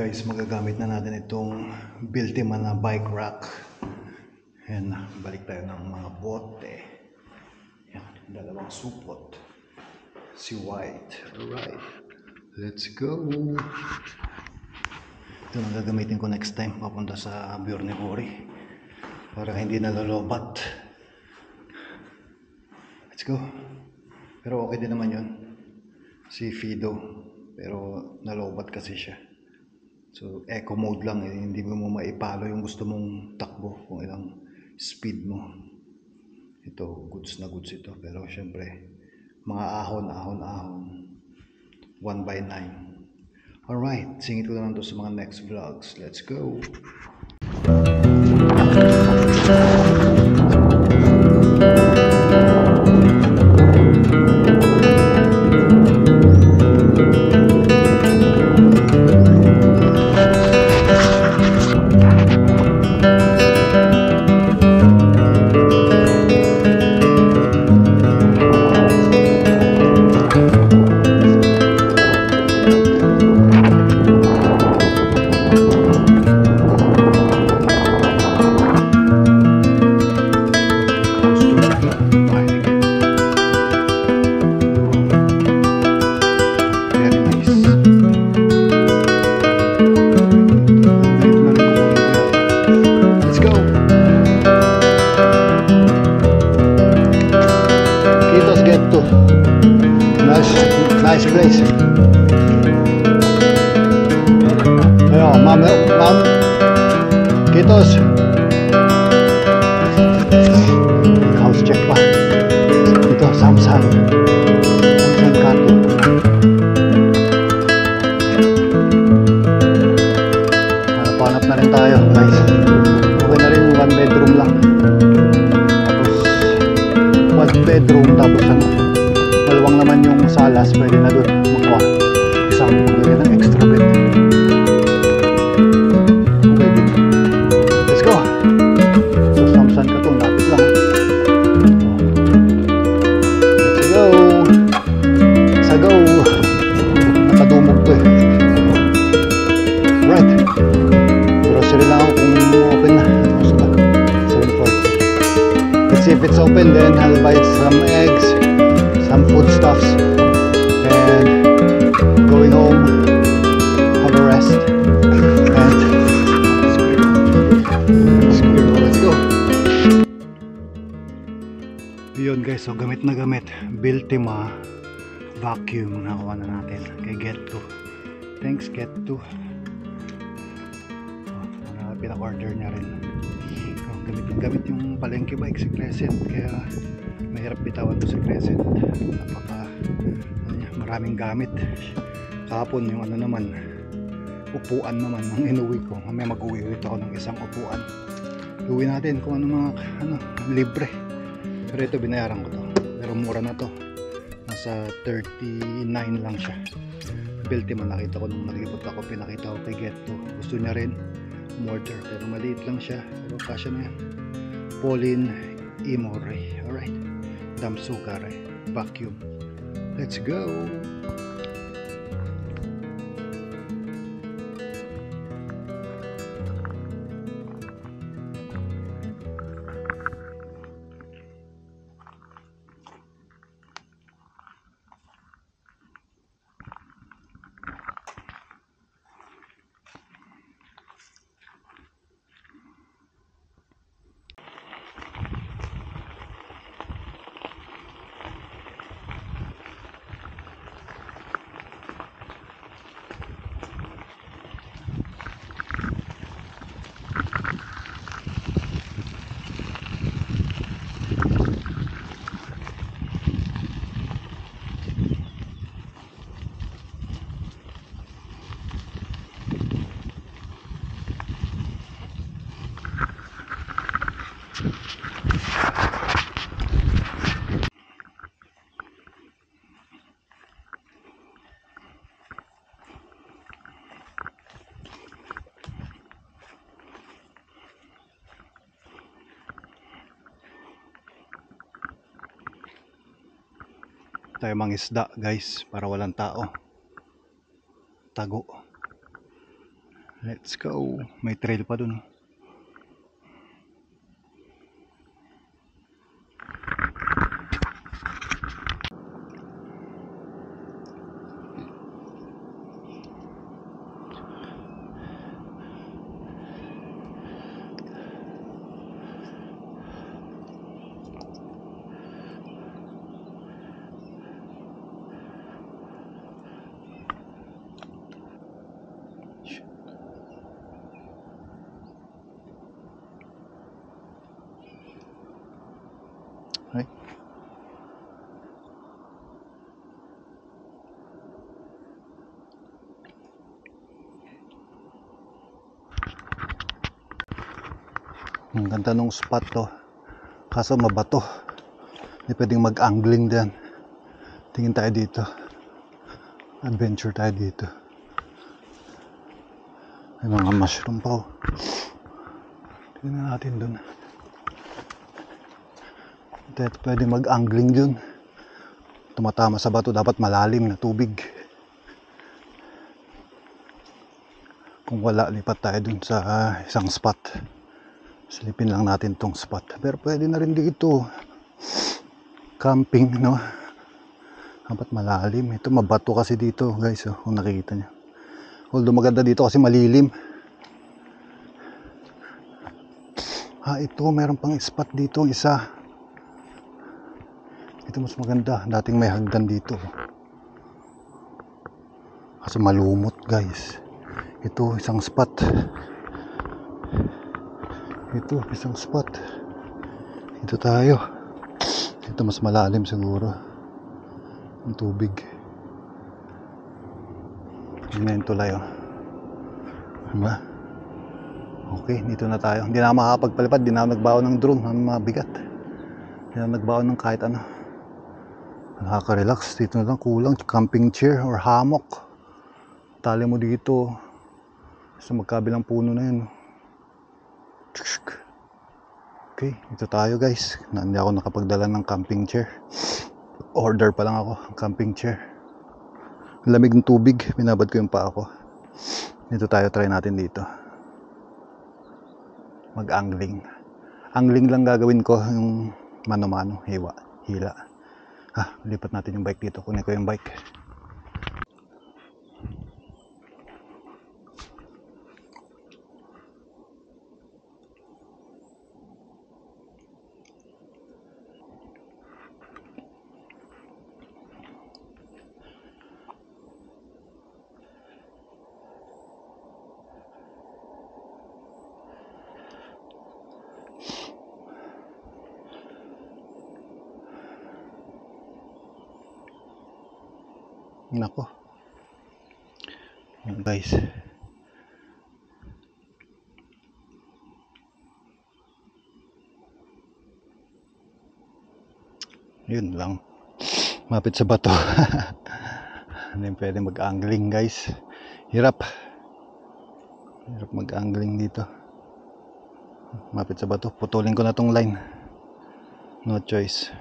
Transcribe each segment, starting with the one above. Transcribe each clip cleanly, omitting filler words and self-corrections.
guys, magagamit na natin itong Biltema na bike rack. Ayan na, balik tayo ng mga bote. Ayan, dalawang supot. Si White. Alright, let's go. Ito na gagamitin ko next time papunta sa Bjorneborg para hindi nalolobat. Let's go. Pero okay din naman yun. Si Fido, pero nalobat kasi siya. So eco mode lang, hindi mo maipalo yung gusto mong takbo kung ilang speed mo. Ito goods na goods ito, pero syempre mga ahon 1x9. Alright, singit ko na lang to sa mga next vlogs. Let's go. Nice place. Ayan, ma'am, Kitos. House check pa. Ito, Samsung Kato. Panap na rin tayo, guys. Okay na rin, 1 bedroom lang. Tapos 1 bedroom, tapos ano, dalawang naman yung salas, pwede na doon magkuha isang paglagay ng extra bed. Okay din. Let's go. So Samsung ka to, napit lang. Let's go. Let's go. Nakadumog to eh. Right. Grocery lang ako kung open na. 7:40. Let's see if it's open, then I'll buy some eggs, some foodstuffs, and going home, have a rest, and let's go. Yun guys, so gamit na gamit, Biltema vacuum nakuha na natin kay Get2. Thanks Get2. Pina-order niya rin. Gamit na gamit yung palengke bike si Crescent, kaya mahirap bitawan to si Crescent. Maraming gamit. Kahapon yung ano naman, upuan naman ang inuwi ko. Mamaya mag-uwi ulit ako ng isang upuan. Uwi natin kung ano mga libre. Pero ito binayaran ko to. Pero mura na to. Nasa 39 lang siya. Biltema, nakita ko nung naglipot ako, pinakita ko kay Get2. Gusto niya rin mortar, pero maliit lang siya. Pero kasya na yan. Pauline Imore. Alright. Damsugare vacuum. Let's go. tayo mangisda guys para walang tao. Tago. Let's go. May trail pa dun. Ay. Ang ganda nung spot to. Kaso mabato. Hindi pwedeng mag-angling dyan. Tingin tayo dito. Adventure tayo dito. May mga mushroom pa. Tingnan natin dun. Hindi pwede mag-angling dun. Tumatama sa bato, dapat malalim na tubig. Kung wala, lipat tayo dun sa isang spot. Silipin lang natin tong spot. Pero pwede na rin dito. Camping, no? Dapat malalim. Ito mabato kasi dito, guys, oh, kung nakikita nyo. Although maganda dito kasi malilim. Ito, meron pang spot dito, isa. Ito mas maganda. Dating may hagdan dito. Kasi malumot, guys. Ito, isang spot. Ito, isang spot. Ito tayo. Ito mas malalim siguro. Ang tubig. Tingnan yung tulay, oh. Diba? Okay, dito na tayo. Hindi na makakapagpalipad. Hindi na nagbaon ng drone. Ang mabigat. Hindi na nagbaon ng kahit ano. Nakaka-relax. Dito na lang kulang. Camping chair or hammock. Tali mo dito. Sa magkabilang puno na yun. Okay, ito tayo, guys. Hindi ako nakapagdala ng camping chair. Order pa lang ako. Camping chair. Lamig ng tubig. Binabad ko yung paa ko. Dito tayo. Try natin dito. Mag-angling. Angling lang gagawin ko. Yung mano-mano. Hila. Lipat natin yung bike dito. Kunin ko yung bike. Nako. Guys. Yun lang. Mapit sa bato. Hindi pwede mag-angling, guys. Hirap mag-angling dito. Mapit sa bato. Putulin ko na tong line. No choice.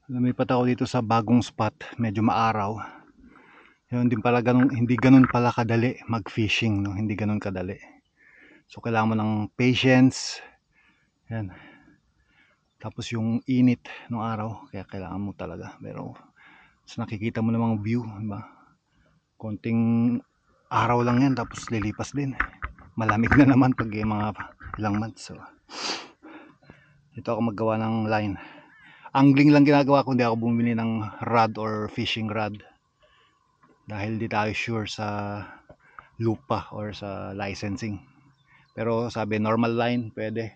Lumipat ako dito sa bagong spot, medyo maaraw. Yun din pala hindi ganun pala kadali mag-fishing, no? Hindi ganun kadali. So kailangan mo ng patience. Yan. Tapos yung init ng araw, kaya kailangan mo talaga. Pero sa nakikita mo namang view, diba? Konting araw lang yan, tapos lilipas din. Malamig na naman pag mga ilang months. So, ito ako maggawa ng line. Angling lang ginagawa ko, hindi ako bumili ng rod or fishing rod. Dahil di tayo sure sa lupa or sa licensing. Pero sabi normal line, pwede.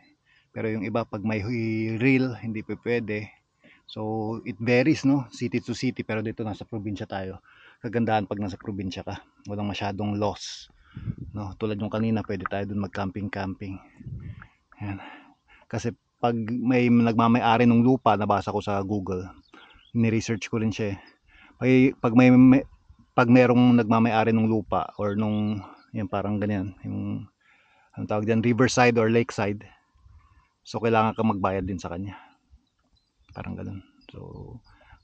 Pero yung iba pag may reel, hindi pwede. So it varies, no, city to city. Pero dito nasa probinsya tayo, kagandahan pag nasa probinsya ka, walang masyadong loss, no? Tulad yung kanina, pwede tayo dun mag camping. Yan. Kasi pag may nagmamay-ari ng lupa, nabasa ko sa Google, ni-research ko rin siya. Pag merong nagmamay-ari ng lupa or nung yan parang ganyan, yung ang tawag diyan, riverside or lakeside, so kailangan ka magbayad din sa kanya, parang ganoon. So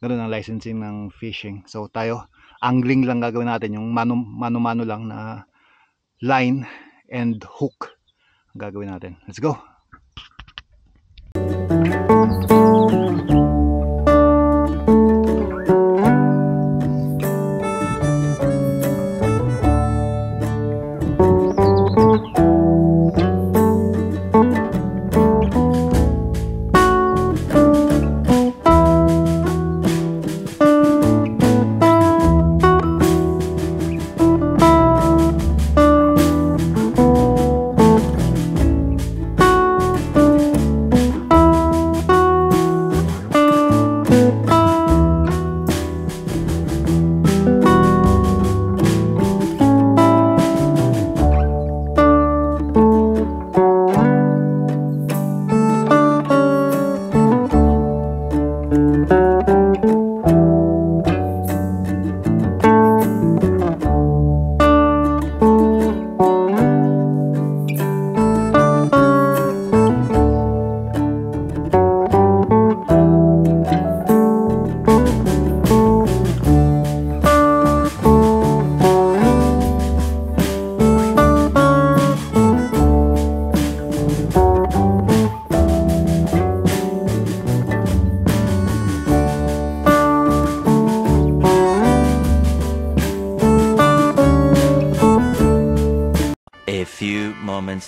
ganoon ang licensing ng fishing. So tayo, angling lang gagawin natin, yung mano-mano lang na line and hook ang gagawin natin. Let's go.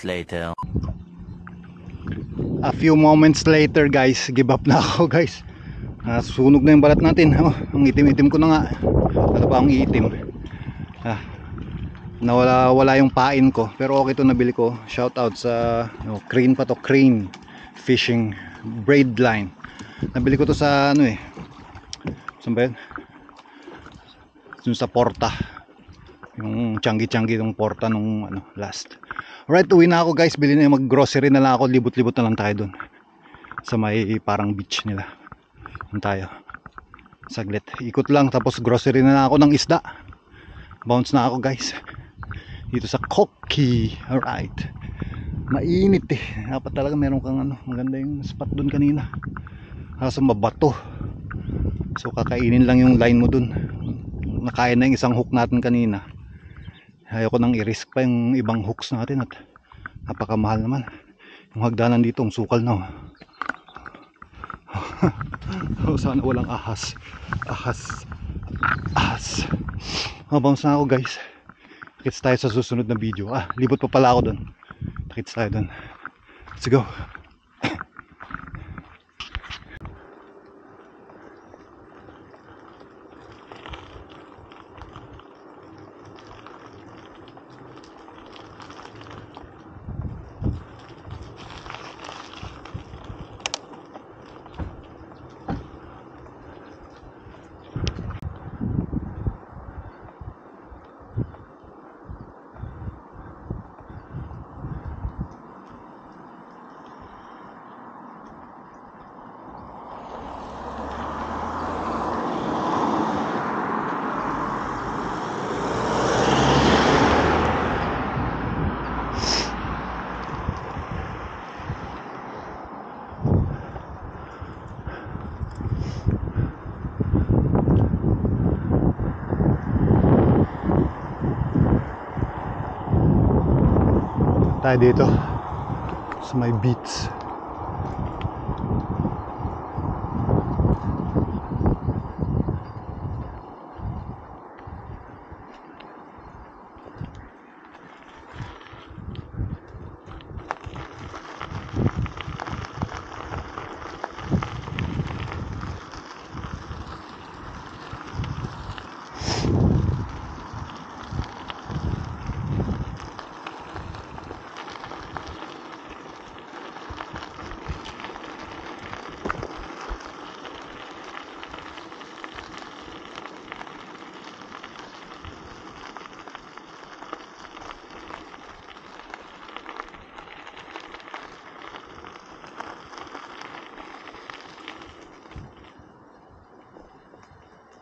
Later. A few moments later, guys, give up na ako, guys. Sunog na yung balat natin. Oh, ang itim-itim ko na nga. Ano pa ang itim? Wala yung pain ko, pero okay to, nabili ko. Shout out sa Crane pa to, Crane Fishing Braid Line. Nabili ko to sa ano eh. Saan ba yun? Dun sa Porta. Yung tiyanggi-tiyanggi ng Porta nung ano, last. Alright, uwi na ako, guys. Bili na yung mag-grocery na lang ako. Libot-libot na lang tayo dun sa may parang beach nila. Doon tayo. Saglit. Ikot lang, tapos grocery na lang ako ng isda. Bounce na ako, guys. Dito sa Koki. Alright. Mainit eh. Dapat talaga meron kang ano, maganda yung spot dun kanina. Kaso mabato. So kakainin lang yung line mo dun. Nakain na yung isang hook natin kanina. Ayoko nang i-risk pa yung ibang hooks natin at napakamahal naman. Yung hagdanan dito, ang sukal na. Sana walang ahas. Bounce na ako, guys. Takits tayo sa susunod na video. Libot pa pala ako dun. Takits tayo dun. Let's go. Tayo dito sa may beach.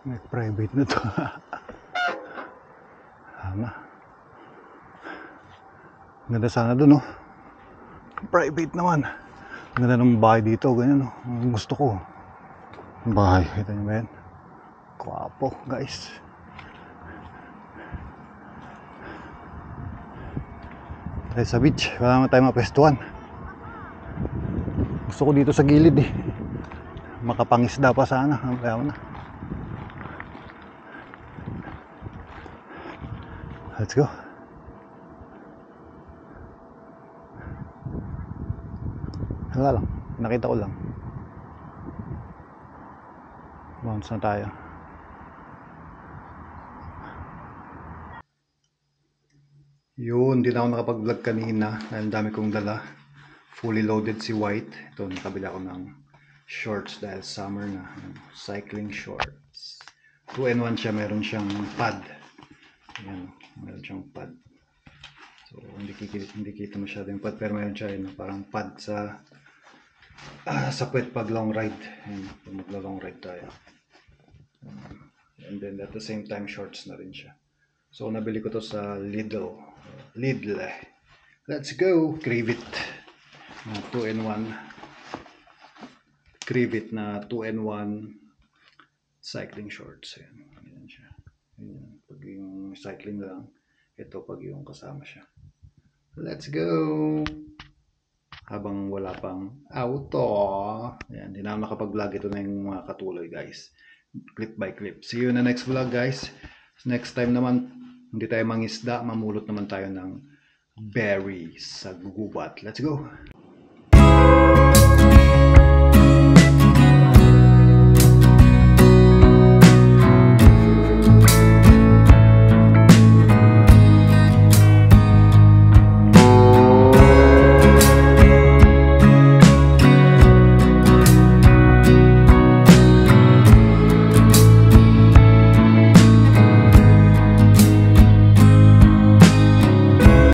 May private na to. Tama. Ganda sana dun, no? Private naman. Ganda ng bahay dito, ganyan, no? Ang gusto ko. Bahay, kita nyo ba yan? Kwapo, guys. Tayo sa beach, wala naman tayo mapestuhan. Gusto ko dito sa gilid eh. Makapangisda pa sana. Kaya na. Let's go. Wala lang, nakita ko lang. Bounce na tayo. Yun, hindi na ako nakapag-vlog kanina dahil dami kong dala. Fully loaded si White. Ito, nakabila ko ng shorts dahil summer na. Cycling shorts. 2-in-1 siya, meron siyang pad. Ayan, meron siyang pad. So, hindi kita masyado yung pad, pero meron siya yun, parang pad sa puwet pag long ride. Ayan, pag magla-long ride tayo. And then at the same time, shorts na rin siya. So, nabili ko to sa Lidl. Let's go! Crevit. 2-in-1. Crevit na 2-in-1 cycling shorts. Ayan. Ayan siya. Ayan. Pag yung cycling lang, ito pag yung kasama siya. Let's go! Habang wala pang auto. Ayan. Hindi na ako nakapag-vlog. Ito na yung mga katuloy, guys. Clip by clip. See you in the next vlog, guys. Next time naman, hindi tayo mangisda, mamulot naman tayo ng berries sa gugubat. Let's go!